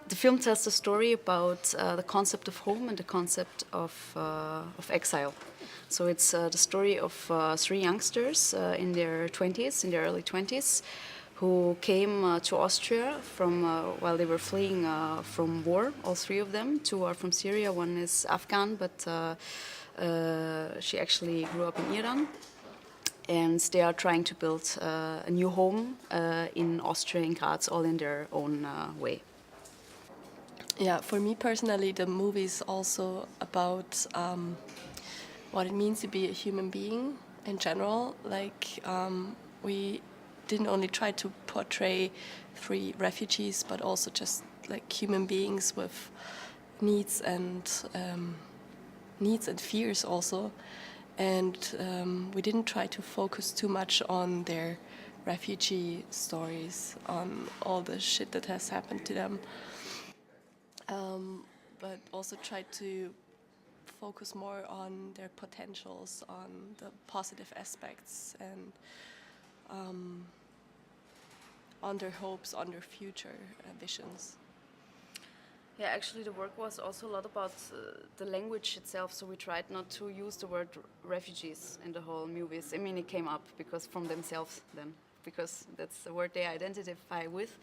The film tells the story about the concept of home and the concept of exile. So it's the story of three youngsters in their 20s, in their early 20s, who came to Austria from while they were fleeing from war. All three of them. Two are from Syria. One is Afghan, but she actually grew up in Iran. And they are trying to build a new home in Austria, in Graz, all in their own way. Yeah, for me personally, the movie is also about what it means to be a human being in general. Like, we didn't only try to portray three refugees, but also just like human beings with needs and fears also. And we didn't try to focus too much on their refugee stories, on all the shit that has happened to them. But also try to focus more on their potentials, on the positive aspects, and on their hopes, on their future visions. Yeah, actually the work was also a lot about the language itself, so we tried not to use the word refugees in the whole movies. I mean, it came up because from themselves then, because that's the word they identify with.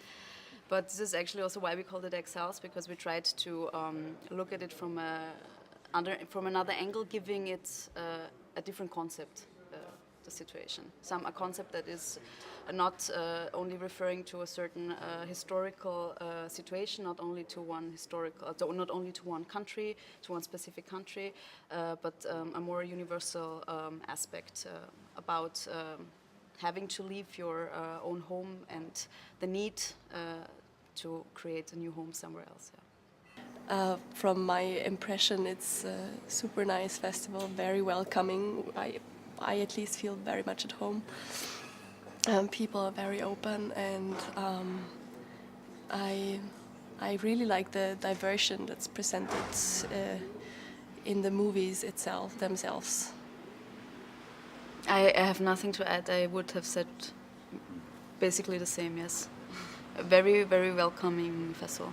But this is actually also why we called it Exiles, because we tried to look at it from another angle, giving it a different concept, the situation. A concept that is not only referring to a certain historical situation, not only to one not only to one country, to one specific country, but a more universal aspect about having to leave your own home and the need to create a new home somewhere else. Yeah. From my impression, it's a super nice festival, very welcoming. I at least feel very much at home. People are very open, and I really like the diversion that's presented in the movies themselves. I have nothing to add. I would have said basically the same, yes. A very, very welcoming festival.